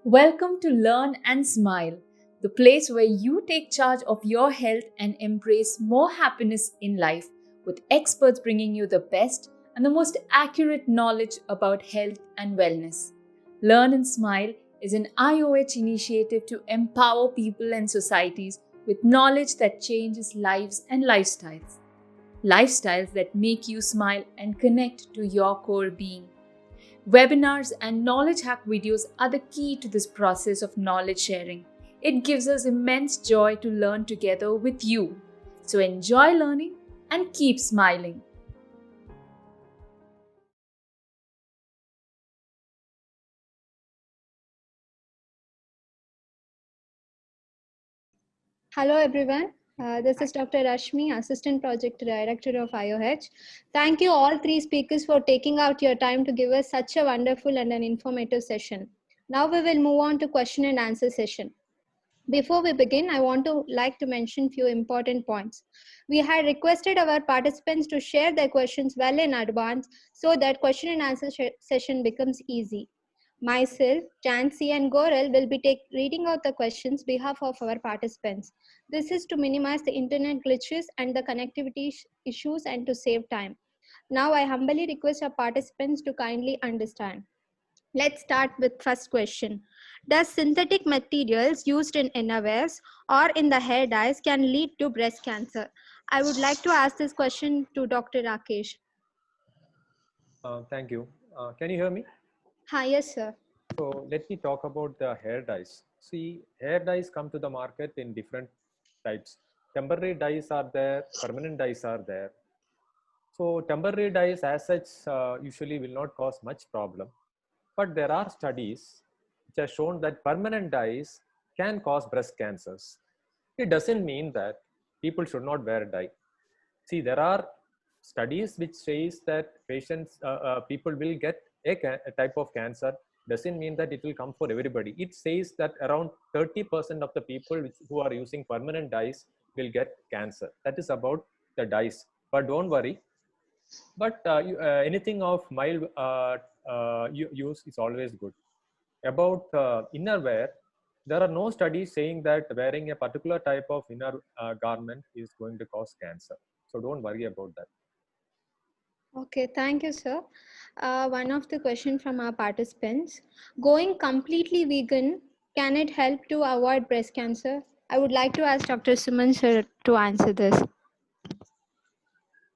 Welcome to Learn and Smile, the place where you take charge of your health and embrace more happiness in life, with experts bringing you the best and the most accurate knowledge about health and wellness. Learn and Smile is an IOH initiative to empower people and societies with knowledge that changes lives and lifestyles. Lifestyles that make you smile and connect to your core being. Webinars and knowledge hack videos are the key to this process of knowledge sharing. It gives us immense joy to learn together with you. So enjoy learning and keep smiling. Hello everyone. This is Dr. Rashmi, Assistant Project Director of IOH. Thank you all three speakers for taking out your time to give us such a wonderful and an informative session. Now we will move on to question and answer session. Before we begin, I want to mention few important points. We had requested our participants to share their questions well in advance so that question and answer session becomes easy. Myself, Jancy and Goral will be reading out the questions behalf of our participants. This is to minimize the internet glitches and the connectivity issues and to save time. Now I humbly request our participants to kindly understand. Let's start with first question. Does synthetic materials used in innerwears or in the hair dyes can lead to breast cancer? I would like to ask this question to Dr. Rakesh. Thank you. Can you hear me? Hi, yes, sir. So let me talk about the hair dyes. See, hair dyes come to the market in different types. Temporary dyes are there, permanent dyes are there. So temporary dyes as such usually will not cause much problem. But there are studies which have shown that permanent dyes can cause breast cancers. It doesn't mean that people should not wear dye. See, there are studies which says that people will get a type of cancer. Doesn't mean that it will come for everybody. It says that around 30% of the people who are using permanent dyes will get cancer. That is about the dyes. But don't worry. But anything of mild use is always good. About innerwear, there are no studies saying that wearing a particular type of inner garment is going to cause cancer. So don't worry about that. Okay, thank you, sir. One of the question from our participants, going completely vegan, can it help to avoid breast cancer? I would like to ask Dr. Suman sir to answer this.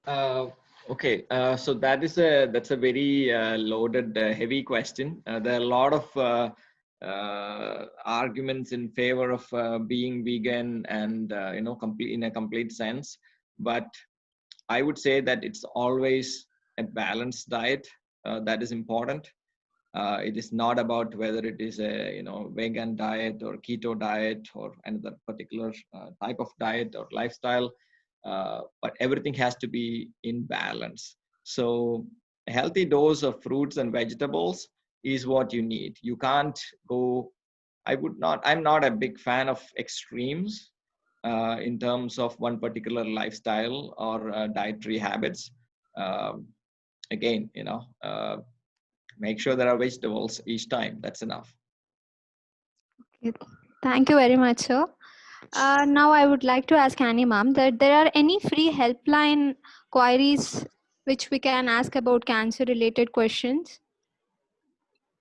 Uh, okay, so that's a very loaded, heavy question. There are a lot of arguments in favor of being vegan and complete in a complete sense. But I would say that it's always a balanced diet that is important. It is not about whether it is a vegan diet or keto diet or another particular type of diet or lifestyle, but everything has to be in balance. So a healthy dose of fruits and vegetables is what you need. You can't go. I'm not a big fan of extremes in terms of one particular lifestyle or dietary habits. Um, Again, make sure there are vegetables each time. That's enough. Okay, thank you very much, sir. Now I would like to ask Annie ma'am that there are any free helpline queries which we can ask about cancer related questions.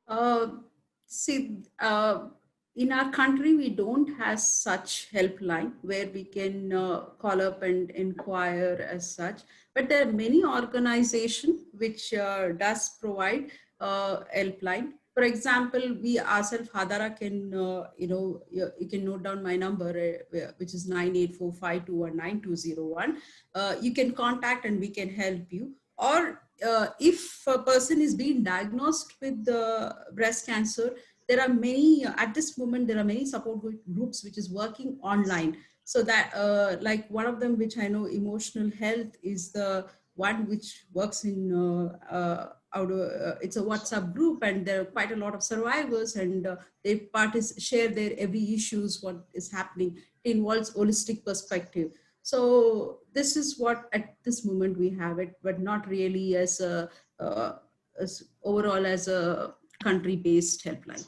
Uh, see, in our country, we don't have such helpline where we can call up and inquire as such. But there are many organizations which does provide helpline. For example, we ourselves, Hadara can, you can note down my number, which is 9845219201. You can contact and we can help you. Or if a person is being diagnosed with breast cancer, there are many at this moment there are many support groups which is working online. So that like one of them which I know, emotional health, is the one which works in it's a WhatsApp group, and there are quite a lot of survivors, and they share their every issues what is happening. It involves holistic perspective. So this is what at this moment we have it, but not really as a as overall as a country-based helpline.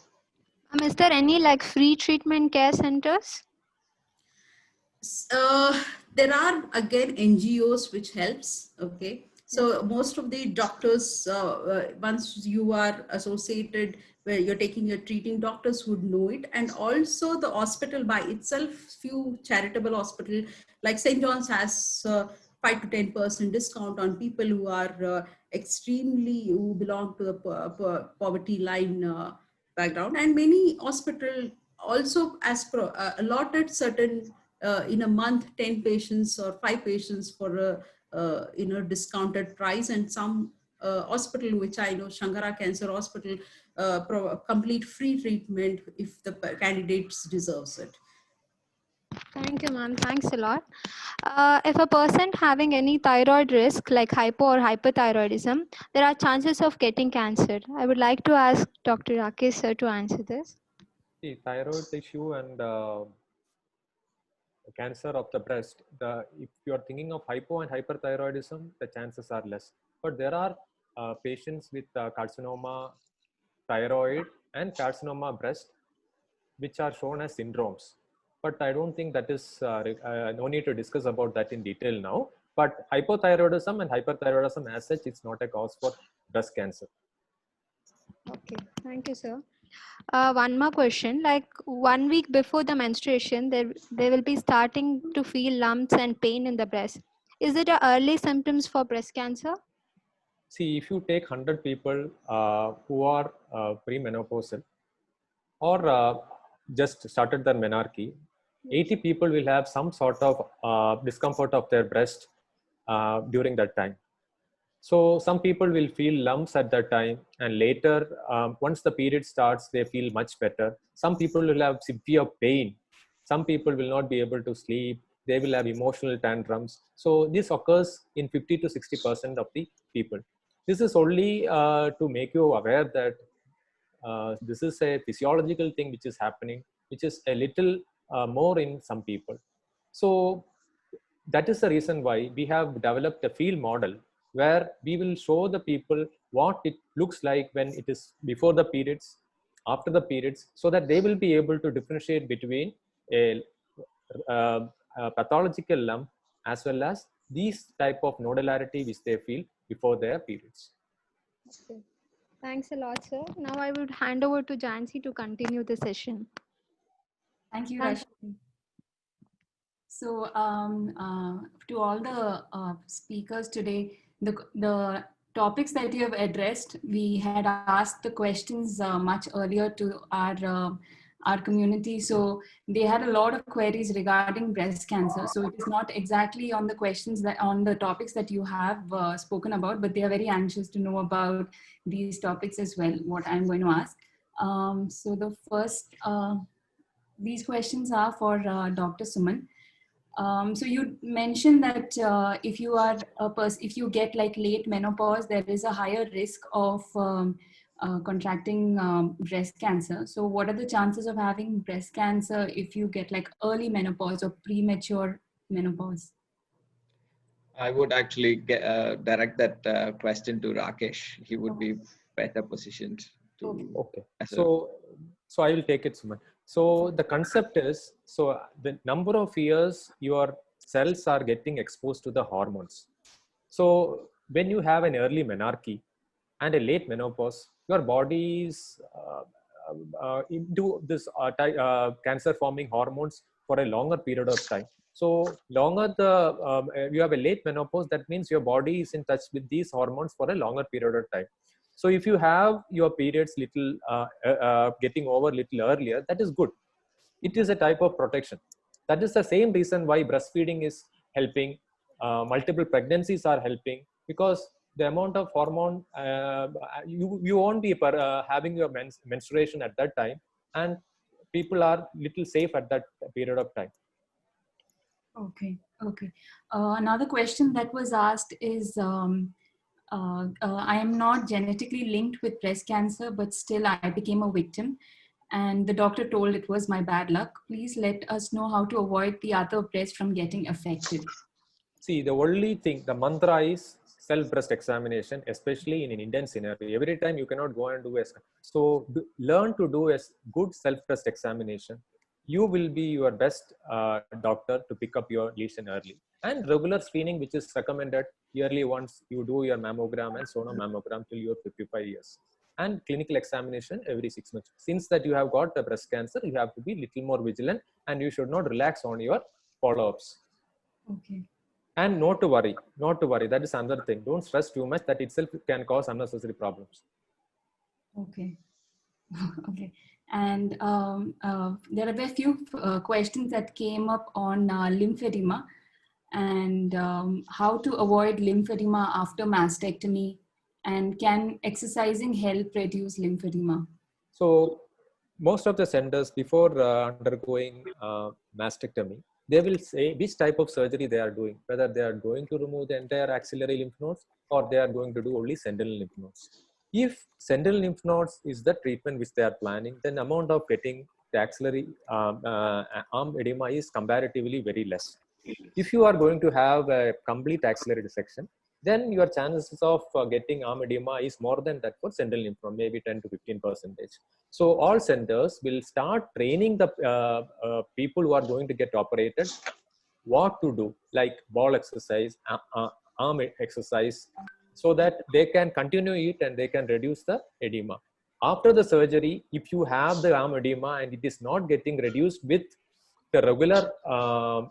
Is there any like free treatment care centers? Uh, there are again NGOs which helps. Okay, so most of the doctors, once you are associated where you're taking your treating, doctors would know it, and also the hospital by itself. Few charitable hospital like St. John's has 5 to 10% discount on people who are who belong to the poverty line background, and many hospital also allotted certain in a month 10 patients or 5 patients for a discounted price, and some hospital which I know, Shankara Cancer Hospital, complete free treatment if the candidates deserves it. Thank you, ma'am. Thanks a lot. If a person having any thyroid risk like hypo or hyperthyroidism, there are chances of getting cancer. I would like to ask Dr. Rakesh sir to answer this. See, thyroid issue and cancer of the breast, if you are thinking of hypo and hyperthyroidism, the chances are less. But there are patients with carcinoma thyroid and carcinoma breast, which are shown as syndromes. But I don't think that is, no need to discuss about that in detail now. But hypothyroidism and hyperthyroidism as such, it's not a cause for breast cancer. Okay, thank you, sir. One more question, like 1 week before the menstruation, they will be starting to feel lumps and pain in the breast. Is it a early symptoms for breast cancer? See, if you take 100 people who are premenopausal or just started their menarche, 80 people will have some sort of discomfort of their breast during that time. So some people will feel lumps at that time, and later, once the period starts, they feel much better. Some people will have severe pain. Some people will not be able to sleep. They will have emotional tantrums. So this occurs in 50 to 60% of the people. This is only to make you aware that this is a physiological thing which is happening, which is a little more in some people. So that is the reason why we have developed a field model where we will show the people what it looks like when it is before the periods, after the periods, so that they will be able to differentiate between a pathological lump as well as these type of nodularity which they feel before their periods. Okay. Thanks a lot, sir. Now I would hand over to Jansi to continue the session. Thank you, Thank- Rashmi. So, to all the speakers today, the topics that you have addressed, we had asked the questions much earlier to our community. So they had a lot of queries regarding breast cancer. So it is not exactly on the questions that on the topics that you have spoken about, but they are very anxious to know about these topics as well, what I'm going to ask. So the first, these questions are for Dr. Suman. So you mentioned that if you are if you get like late menopause, there is a higher risk of contracting breast cancer. So what are the chances of having breast cancer if you get like early menopause or premature menopause? I would actually direct that question to Rakesh. He would be better positioned to. Okay. So I will take it, Suman. So the concept is, so the number of years your cells are getting exposed to the hormones. So when you have an early menarche and a late menopause, your body is into this cancer forming hormones for a longer period of time. So longer you have a late menopause, that means your body is in touch with these hormones for a longer period of time. So if you have your periods getting over little earlier, that is good. It is a type of protection. That is the same reason why breastfeeding is helping. Multiple pregnancies are helping, because the amount of hormone, you won't be having your menstruation at that time, and people are little safe at that period of time. Okay. Another question that was asked is, I am not genetically linked with breast cancer, but still I became a victim. And the doctor told it was my bad luck. Please let us know how to avoid the other breast from getting affected. See, the only thing, the mantra is self breast examination, especially in an Indian scenario. Every time you cannot go and do a, so learn to do a good self breast examination. You will be your best doctor to pick up your lesion early. And regular screening, which is recommended yearly once you do your mammogram and sonomammogram till you're 55 years. And clinical examination every 6 months. Since that you have got the breast cancer, you have to be little more vigilant and you should not relax on your follow-ups. Okay. And not to worry. That is another thing. Don't stress too much. That itself can cause unnecessary problems. Okay. Okay. And there are a few questions that came up on lymphedema and how to avoid lymphedema after mastectomy, and can exercising help reduce lymphedema? So most of the centers before undergoing mastectomy, they will say which type of surgery they are doing, whether they are going to remove the entire axillary lymph nodes or they are going to do only sentinel lymph nodes. If sentinel lymph nodes is the treatment which they are planning, then amount of getting the axillary arm edema is comparatively very less. If you are going to have a complete axillary dissection, then your chances of getting arm edema is more than that for sentinel lymph node, maybe 10 to 15%. So all centers will start training the people who are going to get operated what to do, like ball exercise, arm exercise, so that they can continue it and they can reduce the edema. After the surgery, if you have the arm edema and it is not getting reduced with the regular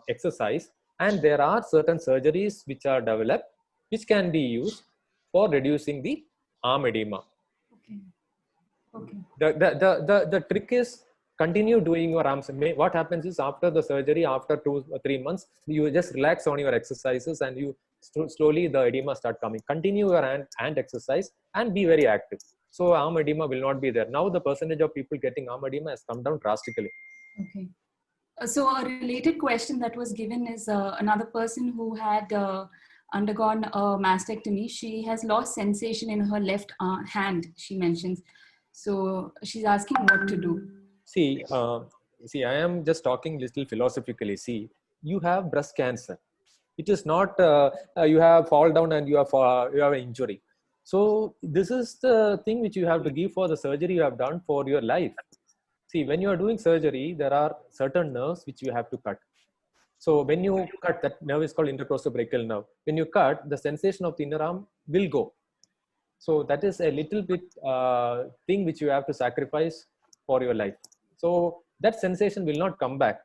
exercise, and there are certain surgeries which are developed which can be used for reducing the arm edema. Okay. Okay. The trick is continue doing your arms. What happens is after the surgery, after 2 or 3 months, you just relax on your exercises and you slowly the edema start coming. Continue your hand exercise and be very active. So arm edema will not be there. Now the percentage of people getting arm edema has come down drastically. Okay. So a related question that was given is another person who had undergone a mastectomy. She has lost sensation in her left hand, she mentions. So she's asking what to do. See, I am just talking little philosophically. See, you have breast cancer. It is not you have fall down and you have an injury. So this is the thing which you have to give for the surgery you have done for your life. See, when you are doing surgery, there are certain nerves which you have to cut. So when you cut, that nerve is called intercostal brachial nerve. When you cut, the sensation of the inner arm will go. So that is a little bit thing which you have to sacrifice for your life. So that sensation will not come back.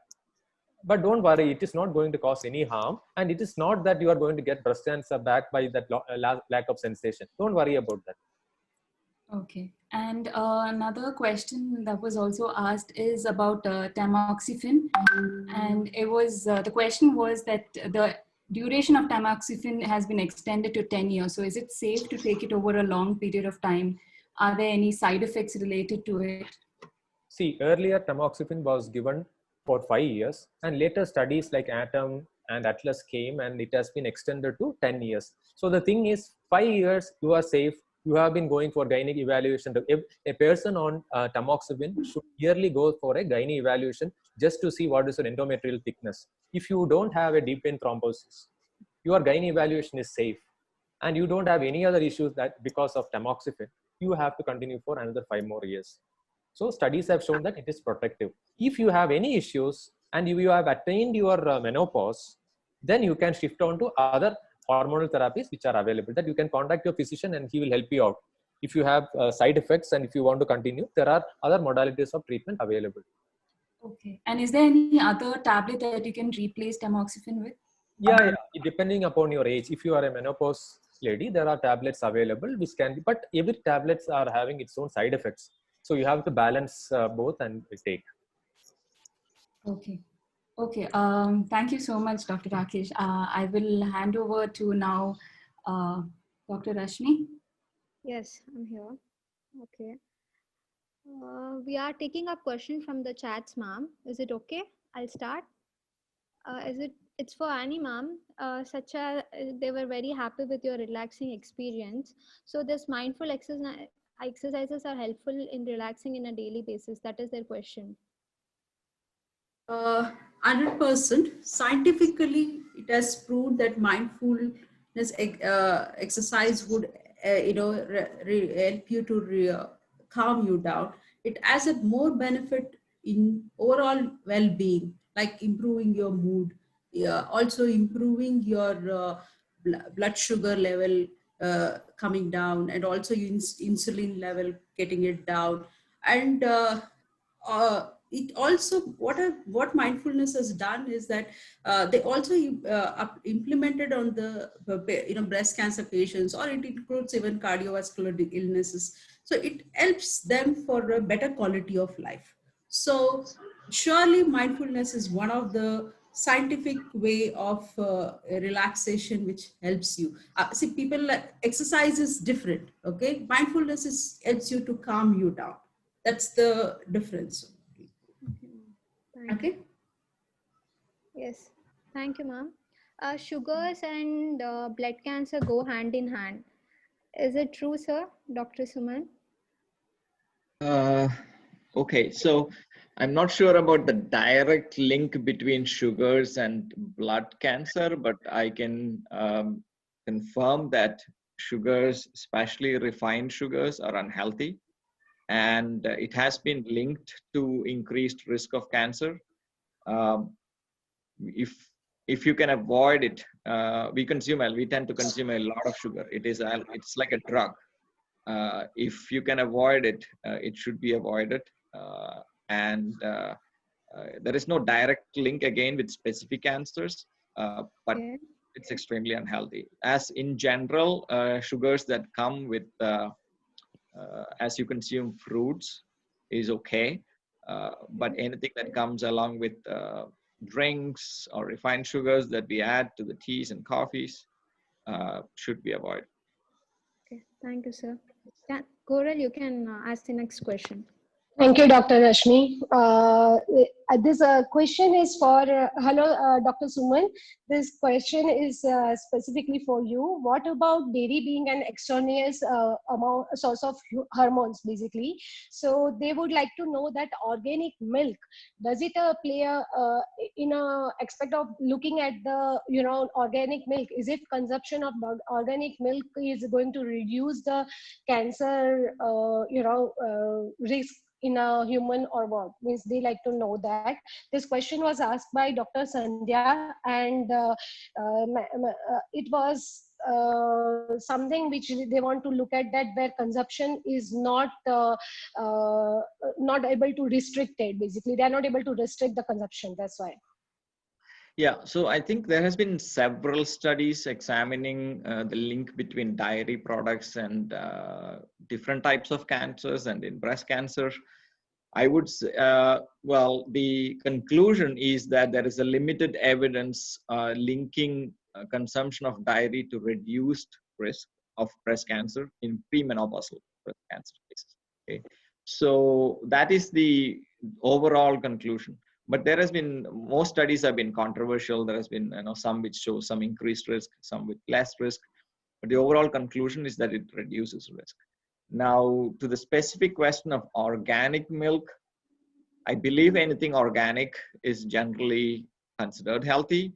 But don't worry, it is not going to cause any harm. And it is not that you are going to get breast cancer back by that lack of sensation. Don't worry about that. Okay. And another question that was also asked is about tamoxifen. And it was the question was that the duration of tamoxifen has been extended to 10 years. So is it safe to take it over a long period of time? Are there any side effects related to it? See, earlier tamoxifen was given for 5 years, and later studies like ATOM and Atlas came and it has been extended to 10 years. So the thing is, 5 years you are safe. You have been going for gynae evaluation. If a person on tamoxifen should yearly go for a gynae evaluation just to see what is your endometrial thickness. If you don't have a deep vein thrombosis, your gynae evaluation is safe, and you don't have any other issues that because of tamoxifen, you have to continue for another 5 more years. So studies have shown that it is protective. If you have any issues and you have attained your menopause, then you can shift on to other hormonal therapies which are available, that you can contact your physician and he will help you out. If you have side effects and if you want to continue, there are other modalities of treatment available. Okay. And is there any other tablet that you can replace tamoxifen with? Yeah, depending upon your age. If you are a menopause lady, there are tablets available which can be, but every tablets are having its own side effects. So you have to balance both and take. Okay. Okay. Thank you so much, Dr. Rakesh. I will hand over to now Dr. Rashmi. Yes, I'm here. Okay. We are taking up question from the chats, ma'am. Is it okay? I'll start. It's for Annie, ma'am. They were very happy with your relaxing experience. So this mindful exercises are helpful in relaxing in a daily basis. That is their question. 100%. Scientifically, it has proved that mindful this exercise would help you to calm you down. It has a more benefit in overall well-being, like improving your mood, also improving your blood sugar level coming down, and also insulin level getting it down. And it also, what mindfulness has done is that they also implemented on the breast cancer patients, or it includes even cardiovascular illnesses. So it helps them for a better quality of life. So surely mindfulness is one of the scientific way of relaxation which helps you. See, people exercise is different. Okay, mindfulness is helps you to calm you down. That's the difference. Thank Okay. you. Yes, thank you, ma'am. Sugars and blood cancer go hand in hand. Is it true, sir, Dr. Suman? Okay, so I'm not sure about the direct link between sugars and blood cancer, but I can confirm that sugars, especially refined sugars, are unhealthy, and it has been linked to increased risk of cancer. Um, if if you can avoid it, we tend to consume a lot of sugar. It's like a drug. If you can avoid it, it should be avoided. And There is no direct link again with specific cancers, but Okay. it's extremely unhealthy. As in general, sugars that come with as you consume fruits is okay, but anything that comes along with drinks or refined sugars that we add to the teas and coffees should be avoided. Okay. Thank you, sir. Goral, you can ask the next question. Thank you, Dr. Rashmi. This question is for, hello, Dr. Suman. This question is specifically for you. What about dairy being an extraneous source of hormones, basically? So they would like to know that organic milk, does it play in a aspect of looking at the, organic milk? Is it consumption of organic milk is going to reduce the cancer, risk in a human or what? Means they like to know that. This question was asked by Dr. Sandhya, and it was something which they want to look at, that where consumption is not able to restrict it. Basically, they are not able to restrict the consumption. That's why. Yeah, so I think there has been several studies examining the link between dairy products and different types of cancers, and in breast cancer. I would say, well, the conclusion is that there is a limited evidence linking consumption of dairy to reduced risk of breast cancer in premenopausal breast cancer cases. Okay, so that is the overall conclusion. But there has been, most studies have been controversial. There has been, some which show some increased risk, some with less risk. But the overall conclusion is that it reduces risk. Now, to the specific question of organic milk, I believe anything organic is generally considered healthy.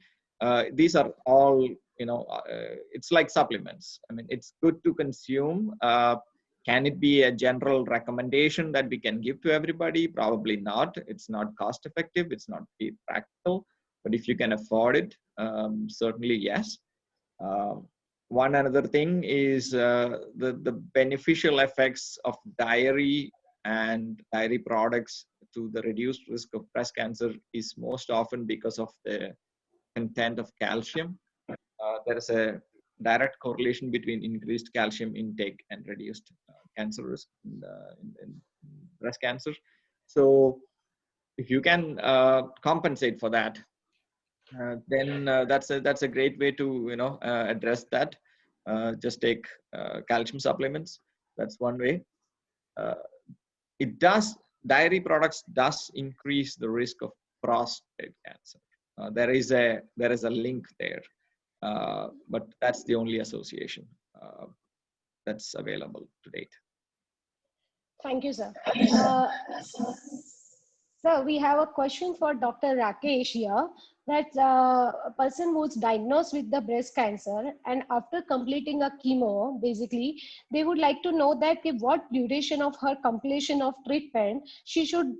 These are all, it's like supplements. I mean, it's good to consume. Can it be a general recommendation that we can give to everybody? Probably not. It's not cost effective. It's not practical. But if you can afford it, certainly yes. One another thing is the beneficial effects of dairy and dairy products to the reduced risk of breast cancer is most often because of the content of calcium. There is a direct correlation between increased calcium intake and reduced cancer risk in breast cancer. So if you can compensate for that, then that's a great way to address that. Just take calcium supplements. That's one way. Dairy products does increase the risk of prostate cancer. There is a link there, but that's the only association that's available to date. Thank you, sir. So we have a question for Dr. Rakesh here, that a person who's diagnosed with the breast cancer and after completing a chemo, basically, they would like to know that what duration of her completion of treatment she should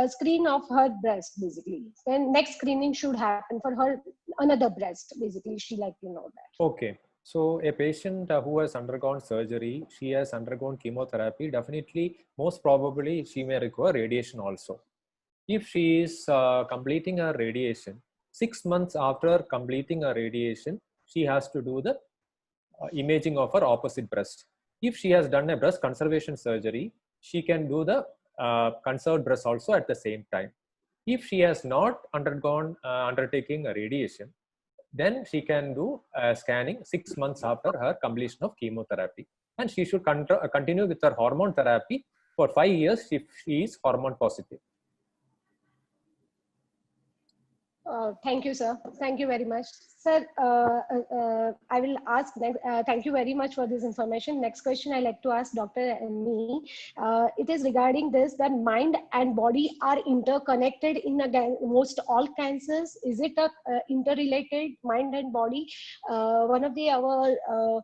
screen of her breast, basically. Then next screening should happen for her another breast, basically. She like to know that. Okay. So a patient who has undergone surgery, she has undergone chemotherapy, definitely, most probably she may require radiation also. If she is completing her radiation, 6 months after completing her radiation, she has to do the imaging of her opposite breast. If she has done a breast conservation surgery, she can do the conserved breast also at the same time. If she has not undertaking a radiation, then she can do scanning 6 months after her completion of chemotherapy. And she should continue with her hormone therapy for 5 years if she is hormone positive. Thank you, sir. Thank you very much. Sir, I will ask, thank you very much for this information. Next question I like to ask Dr. Emmy. It is regarding this, that mind and body are interconnected in most all cancers. Is it a interrelated, mind and body? One of our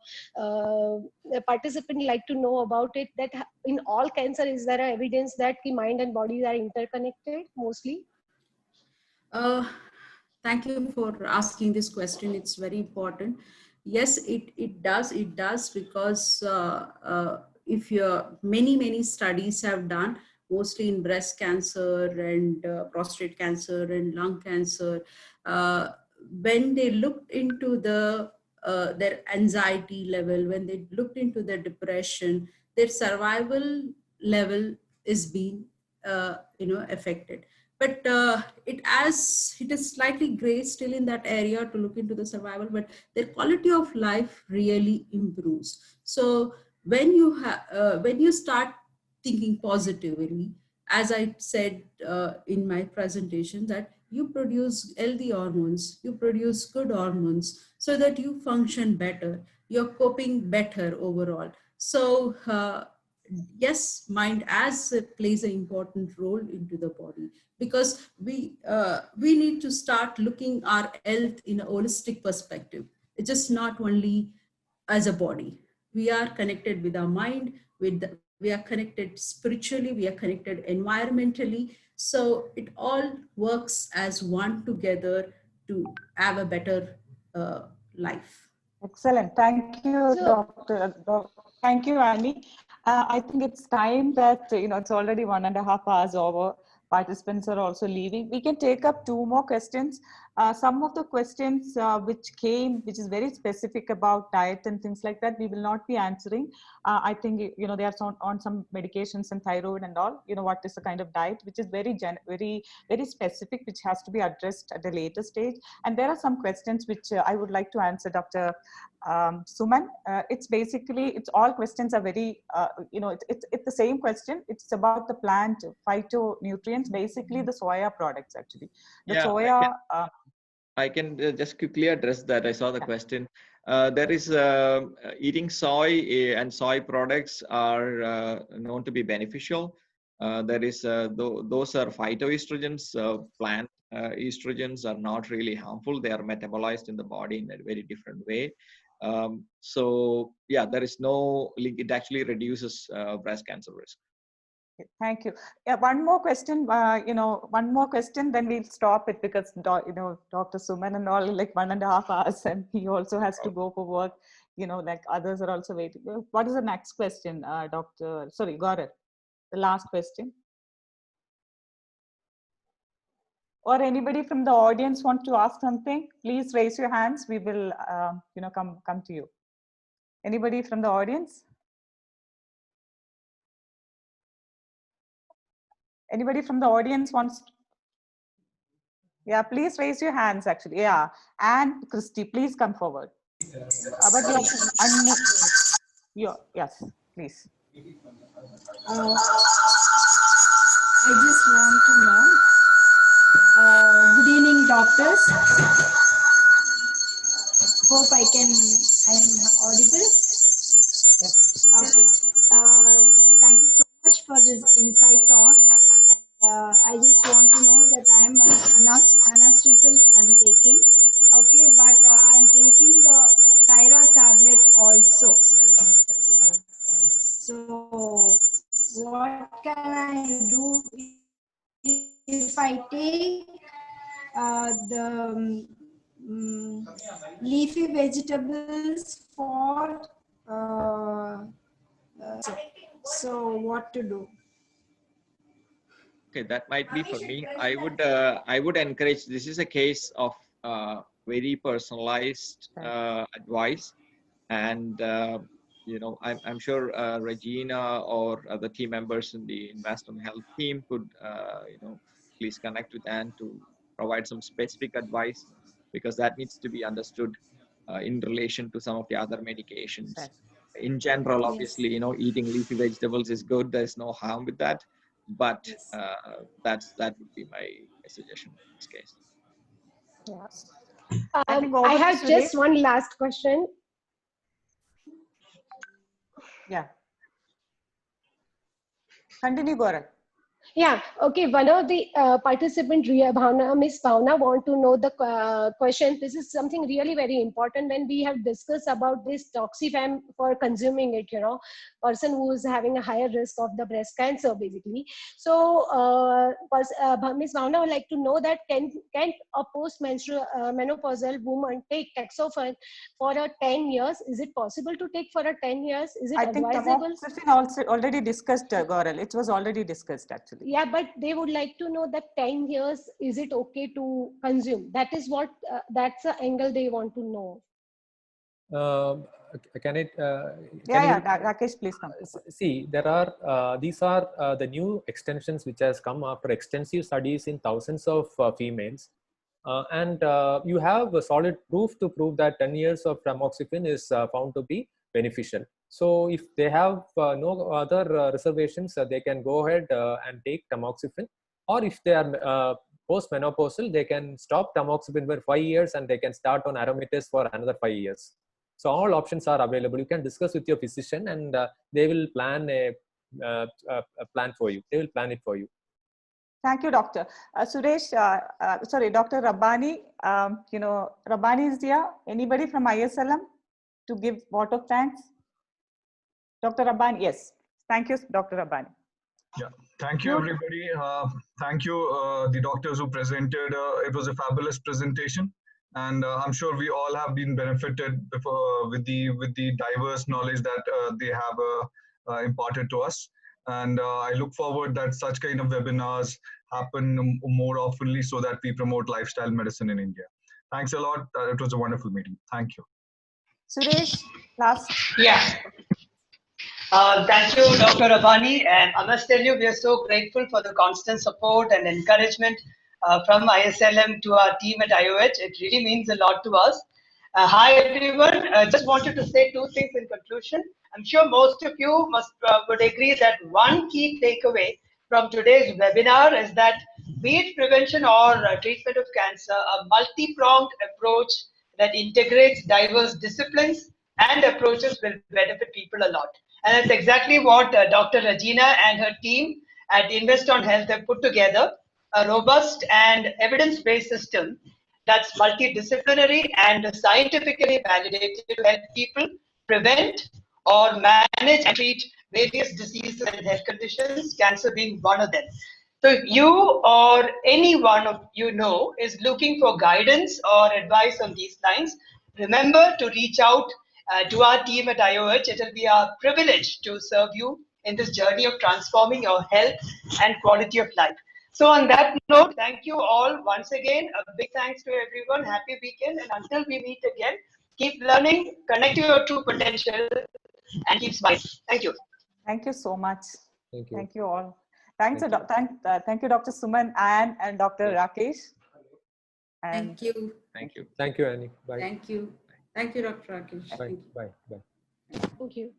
participant like to know about it, that in all cancer, is there evidence that the mind and body are interconnected mostly? Thank you for asking this question. It's very important. Yes, it does because if many studies have done, mostly in breast cancer and prostate cancer and lung cancer, when they looked into their anxiety level, when they looked into their depression, their survival level is being affected. But it is slightly gray still in that area to look into the survival, but their quality of life really improves. So when you start thinking positively, as I said in my presentation, that you produce healthy hormones, you produce good hormones so that you function better, you're coping better overall. So yes, mind as plays an important role into the body, because we need to start looking our health in a holistic perspective. It's just not only as a body. We are connected with our mind, we are connected spiritually, we are connected environmentally. So it all works as one together to have a better life. Excellent. Thank you, Dr. Thank you, Annie. I think it's time that, it's already 1.5 hours over. Participants are also leaving. We can take up 2 more questions. Some of the questions which is very specific about diet and things like that, we will not be answering. I think, they are on some medications and thyroid and all, what is the kind of diet, which is very specific, which has to be addressed at a later stage. And there are some questions which I would like to answer, Dr. Suman. It's all questions are very, it's the same question. It's about the plant phytonutrients, basically the soya products, actually. Soya. I can just quickly address that. I saw the question. There is eating soy and soy products are known to be beneficial. There is those are phytoestrogens. Plant estrogens are not really harmful. They are metabolized in the body in a very different way. So yeah, there is no link. It actually reduces breast cancer risk. Thank you. Yeah, one more question. One more question, then we'll stop it, because Dr. Suman and all, like 1.5 hours, and he also has to go for work. Like others are also waiting. What is the next question, Dr. Sorry, Gaurav? The last question. Or anybody from the audience want to ask something? Please raise your hands. We will, come to you. Anybody from the audience? Anybody from the audience wants to? Yeah, please raise your hands, actually. Yeah, and Christy, please come forward. But you have to unmute. Yes, please. I just want to know, good evening, doctors. Hope I am audible. Yes. Okay. Thank you so much for this insight talk. I just want to if I take the leafy vegetables for so what to do? Okay, that might be for me. I would encourage. This is a case of very personalized advice, and I'm sure Regina or other team members in the Investment Health team could please connect with Anne to provide some specific advice, because that needs to be understood in relation to some of the other medications. Yes. In general, Yes. obviously, eating leafy vegetables is good. There's no harm with that, but Yes. that would be my suggestion in this case. Yes. I have just one last question. Yeah. Continue, Gaurav. Yeah, okay. One of the participant, Miss Bhavna, want to know the question. This is something really very important when we have discussed about this Toxifam for consuming it, person who is having a higher risk of the breast cancer, basically. So, Miss Bhavna would like to know that can a post-menstrual menopausal woman take taxofen for 10 years? Is it possible to take for 10 years? Is it advisable? I think tamoxifen also already discussed, Gaurav. It was already discussed, actually. Yeah, but they would like to know that 10 years, is it okay to consume? That is what, that's the angle they want to know. Can it? Rakesh, please come. See, there are these are the new extensions which has come after extensive studies in thousands of females, and you have a solid proof to prove that 10 years of tamoxifen is found to be beneficial. So if they have no other reservations, they can go ahead and take tamoxifen, or if they are post-menopausal, they can stop tamoxifen for 5 years and they can start on aromatase for another 5 years. So all options are available. You can discuss with your physician, and they will plan a plan for you. They will plan it for you. Thank you, Doctor. Suresh, sorry, Dr. Rabbani. Rabbani is here. Anybody from ISLM to give vote of thanks? Dr. Rabbani, yes. Thank you, Dr. Rabbani. Yeah, thank you, everybody. Thank you, the doctors who presented. It was a fabulous presentation, and I'm sure we all have been benefited with the diverse knowledge that they have imparted to us. And I look forward that such kind of webinars happen more oftenly so that we promote lifestyle medicine in India. Thanks a lot. It was a wonderful meeting. Thank you. Suresh, last. Yeah. Thank you, Dr. Rabbani. And I must tell you, we are so grateful for the constant support and encouragement from ISLM to our team at IOH. It really means a lot to us. Hi, everyone. Just wanted to say two things in conclusion. I'm sure most of you would agree that one key takeaway from today's webinar is that be it prevention or treatment of cancer, a multi-pronged approach that integrates diverse disciplines and approaches will benefit people a lot. And that's exactly what Dr. Regina and her team at Invest on Health have put together, a robust and evidence-based system that's multidisciplinary and scientifically validated to help people prevent or manage and treat various diseases and health conditions, cancer being one of them. So if you or anyone of you is looking for guidance or advice on these lines, remember to reach out to our team at IOH. It will be our privilege to serve you in this journey of transforming your health and quality of life. So on that note, thank you all once again. A big thanks to everyone. Happy weekend. And until we meet again, keep learning, connect to your true potential, and keep smiling. Thank you. Thank you so much. Thank you. Thank you all. Thank you, Dr. Suman, Anne, and Dr. Rakesh. And Thank you. Thank you. Thank you, Annie. Bye. Thank you. Thank you, Dr. Rakesh. Bye. Bye. Bye. Thank you.